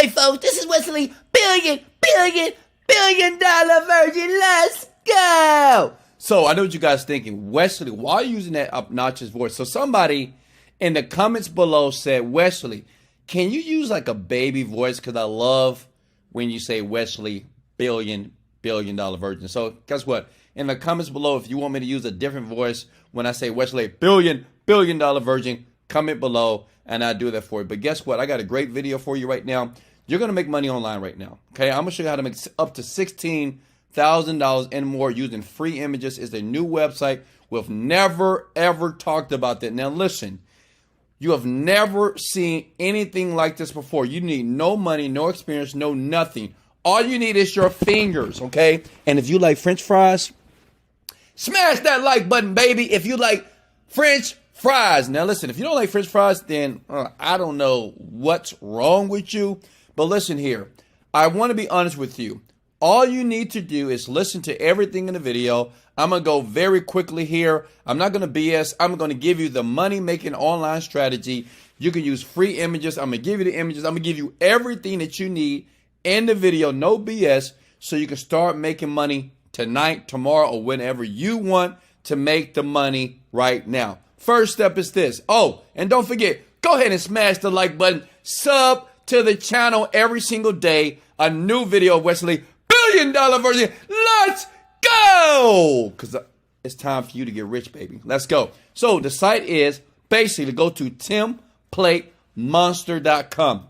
Hey folks, this is Wesley billion dollar virgin. Let's go. So I know what you guys thinking. Wesley, why are you using that obnoxious voice? So somebody in the comments below said, Wesley, can you use like a baby voice? Because I love when you say Wesley billion dollar virgin. So guess what? In the comments below, if you want me to use a different voice when I say Wesley billion dollar virgin, comment below and I'll do that for you. But guess what? I got a great video for you right now. You're going to make money online right now. Okay, I'm going to show you how to make up to $16,000 and more using free images. It's a new website. We've never, ever talked about that. Now, listen, you have never seen anything like this before. You need no money, no experience, no nothing. All you need is your fingers, okay? And if you like French fries, smash that like button, baby. If you like French fries. Now, listen, if you don't like French fries, then I don't know what's wrong with you. But listen here, I want to be honest with you. All you need to do is listen to everything in the video. I'm going to go very quickly here. I'm not going to BS. I'm going to give you the money-making online strategy. You can use free images. I'm going to give you the images. I'm going to give you everything that you need in the video, no BS, so you can start making money tonight, tomorrow, or whenever you want to make the money right now. First step is this. Oh, and don't forget, go ahead and smash the like button. Sub to the channel every single day. A new video of Wesley billion dollar virgin. Let's go! Because it's time for you to get rich, baby. Let's go. So the site is basically go to templatemonster.com.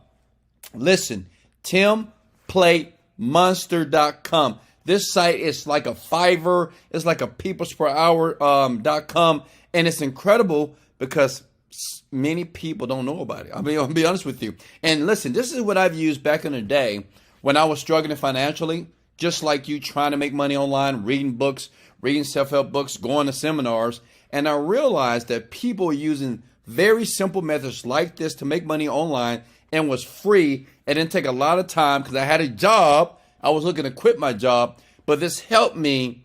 Listen, templatemonster.com. This site is like a Fiverr. It's like a peoplesperhour.com. And it's incredible because many people don't know about it. I'll be honest with you. And listen, this is what I've used back in the day when I was struggling financially, just like you, trying to make money online, reading books, reading self-help books, going to seminars. And I realized that people are using very simple methods like this to make money online and was free. It didn't take a lot of time because I had a job. I was looking to quit my job, but this helped me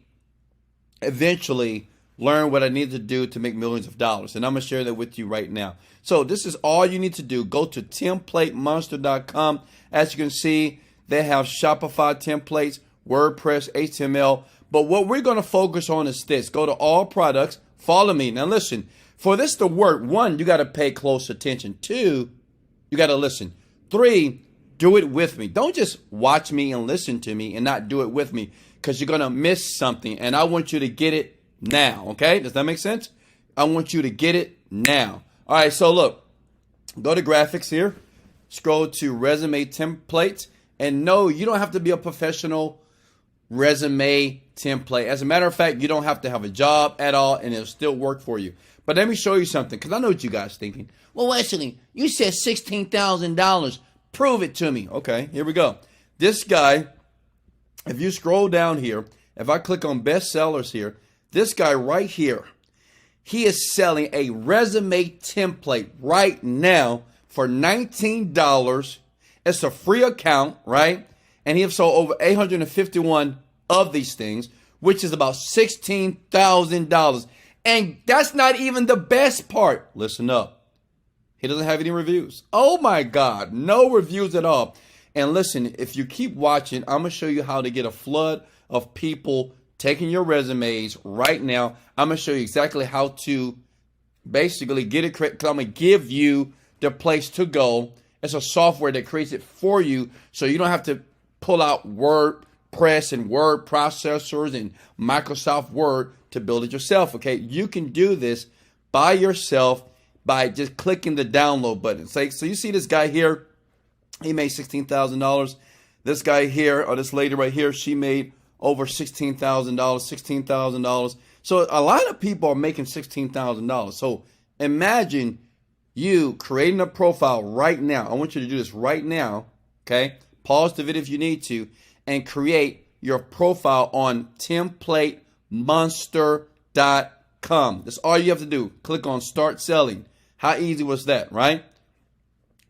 eventually learn what I need to do to make millions of dollars. And I'm going to share that with you right now. So this is all you need to do. Go to templatemonster.com. As you can see, they have Shopify templates, WordPress, HTML. But what we're going to focus on is this. Go to all products. Follow me. Now listen, for this to work, 1, you got to pay close attention. 2, you got to listen. 3, do it with me. Don't just watch me and listen to me and not do it with me because you're going to miss something. And I want you to get it now, okay? Does that make sense? I want you to get it now. All right, so look, go to graphics here, scroll to resume templates, and no, you don't have to be a professional resume template. As a matter of fact, you don't have to have a job at all, and it'll still work for you. But let me show you something, because I know what you guys are thinking. Well, Wesley, you said $16,000. Prove it to me. Okay, here we go. This guy, if you scroll down here, if I click on best sellers here, this guy right here, he is selling a resume template right now for $19. It's a free account, right? And he has sold over 851 of these things, which is about $16,000. And that's not even the best part. Listen up. He doesn't have any reviews. Oh my God, no reviews at all. And listen, if you keep watching, I'm going to show you how to get a flood of people taking your resumes right now. I'm going to show you exactly how to basically get it correct. I'm going to give you the place to go. It's a software that creates it for you so you don't have to pull out WordPress and word processors and Microsoft Word to build it yourself, okay? You can do this by yourself by just clicking the download button. So you see this guy here, he made $16,000. This guy here, or this lady right here, she made over $16,000. So a lot of people are making $16,000. So imagine you creating a profile right now. I want you to do this right now, okay? Pause the video if you need to and create your profile on templatemonster.com. That's all you have to do. Click on start selling. How easy was that, right?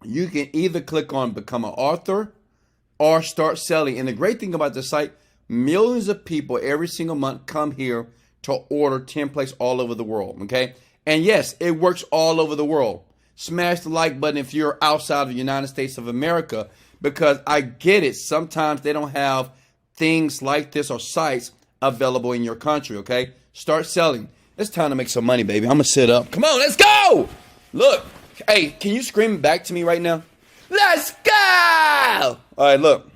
You can either click on become an author or start selling. And the great thing about this site, millions of people every single month come here to order templates all over the world, okay? And yes, it works all over the world. Smash the like button if you're outside of the United States of America, because I get it. Sometimes they don't have things like this or sites available in your country, okay? Start selling. It's time to make some money, baby. I'm going to sit up. Come on, let's go. Look. Hey, can you scream back to me right now? Let's go. All right, look.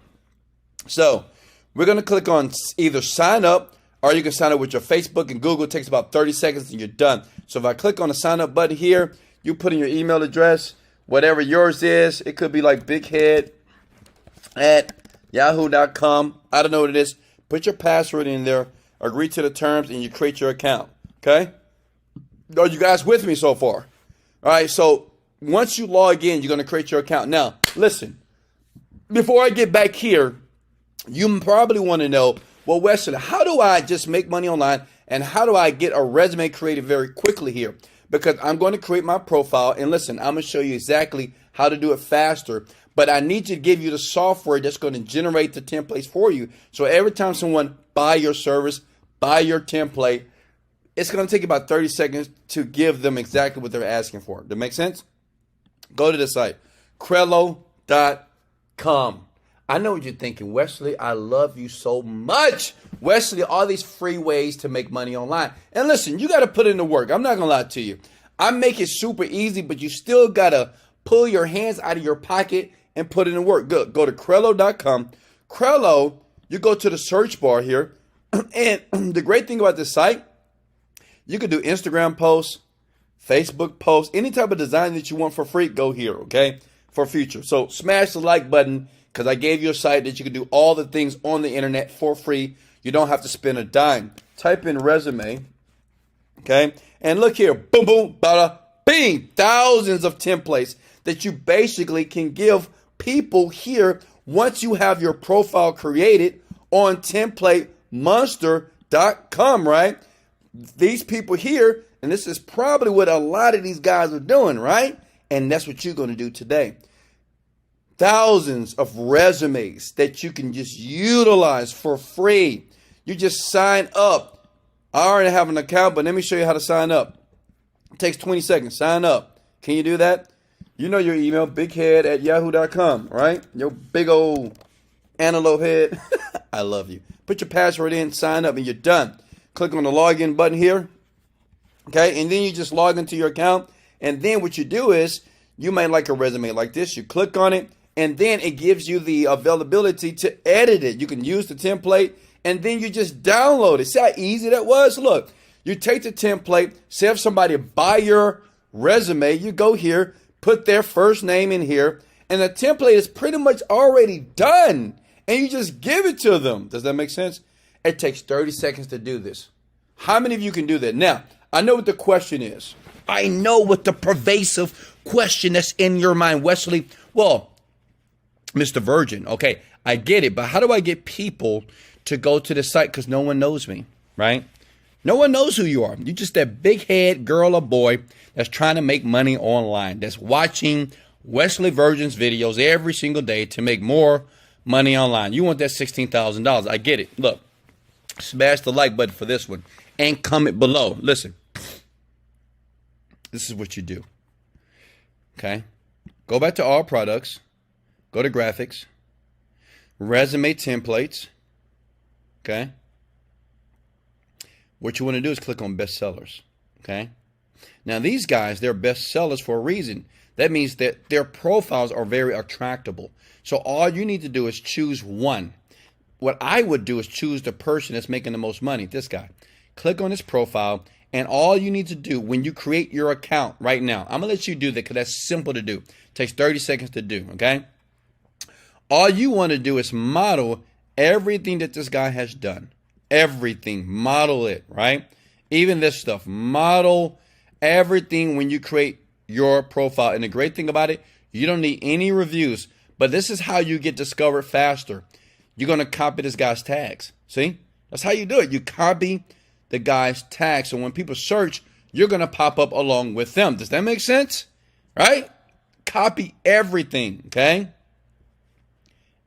So we're going to click on either sign up, or you can sign up with your Facebook and Google. It takes about 30 seconds and you're done. So if I click on the sign up button here, you put in your email address, whatever yours is. It could be like bighead@yahoo.com. I don't know what it is. Put your password in there, agree to the terms, and you create your account. Okay? Are you guys with me so far? All right, so once you log in, you're going to create your account. Now, listen, before I get back here, you probably want to know, well, Wesley, how do I just make money online, and how do I get a resume created very quickly here? Because I'm going to create my profile, and listen, I'm going to show you exactly how to do it faster, but I need to give you the software that's going to generate the templates for you. So every time someone buy your service, buy your template, it's going to take about 30 seconds to give them exactly what they're asking for. Does that make sense? Go to the site, Crello.com. I know what you're thinking, Wesley, I love you so much. Wesley, all these free ways to make money online. And listen, you got to put in the work. I'm not going to lie to you. I make it super easy, but you still got to pull your hands out of your pocket and put in the work. Good. Go to Crello.com. Crello, you go to the search bar here. And the great thing about this site, you can do Instagram posts, Facebook posts, any type of design that you want for free, go here, okay, for future. So smash the like button, because I gave you a site that you can do all the things on the internet for free. You don't have to spend a dime. Type in resume, okay, and look here, boom, boom, bada, bing, thousands of templates that you basically can give people here once you have your profile created on templatemonster.com, right? These people here, and this is probably what a lot of these guys are doing, right? And that's what you're going to do today. Thousands of resumes that you can just utilize for free. You just sign up. I already have an account, but let me show you how to sign up. It takes 20 seconds. Sign up. Can you do that? You know your email, bighead@yahoo.com, right? Your big old antelope head. I love you. Put your password in, sign up, and you're done. Click on the login button here. Okay, and then you just log into your account. And then what you do is, you might like a resume like this. You click on it, and then it gives you the availability to edit it. You can use the template, and then you just download it. See how easy that was? Look, you take the template, say if somebody buy your resume, you go here, put their first name in here, and the template is pretty much already done, and you just give it to them. Does that make sense? It takes 30 seconds to do this. How many of you can do that? Now, I know what the question is. I know what the pervasive question that's in your mind, Wesley. Well, Mr. Virgin, okay, I get it, but how do I get people to go to the site? Because no one knows me, right? No one knows who you are. You're just that big head girl or boy that's trying to make money online, that's watching Wesley Virgin's videos every single day to make more money online. You want that $16,000. I get it. Look, smash the like button for this one and comment below. Listen, this is what you do. Okay? Go back to all products. Go to graphics. Resume templates. Okay? What you want to do is click on bestsellers. Okay? Now, these guys, they're bestsellers for a reason. That means that their profiles are very attractable. So all you need to do is choose one. What I would do is choose the person that's making the most money, this guy. Click on his profile, and all you need to do when you create your account right now, I'm going to let you do that because that's simple to do. It takes 30 seconds to do, okay? All you want to do is model everything that this guy has done. Everything. Model it, right? Even this stuff. Model everything when you create your profile. And the great thing about it, you don't need any reviews. But this is how you get discovered faster. You're going to copy this guy's tags. See? That's how you do it. You copy the guy's tags. So when people search, you're going to pop up along with them. Does that make sense? Right? Copy everything, okay?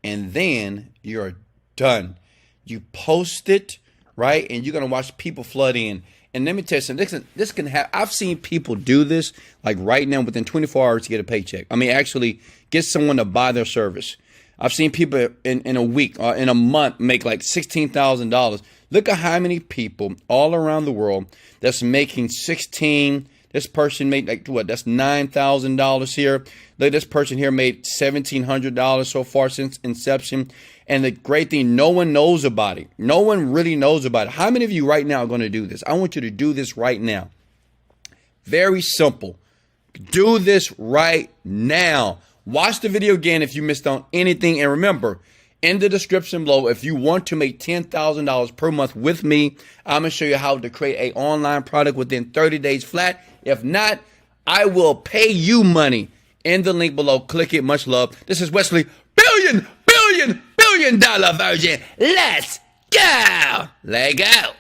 And then you're done. You post it, right? And you're going to watch people flood in. And let me tell you something. This can happen. I've seen people do this like right now within 24 hours to get a paycheck. I mean, actually get someone to buy their service. I've seen people in a week or in a month make like $16,000. Look at how many people all around the world that's making 16. This person made like what? That's $9,000 here. Look, this person here made $1,700 so far since inception. And the great thing, no one knows about it. No one really knows about it. How many of you right now are going to do this? I want you to do this right now. Very simple. Do this right now. Watch the video again if you missed on anything. And remember, in the description below, if you want to make $10,000 per month with me, I'm going to show you how to create an online product within 30 days flat. If not, I will pay you money. In the link below, click it. Much love. This is Wesley, billion dollar virgin. Let's go. Let go.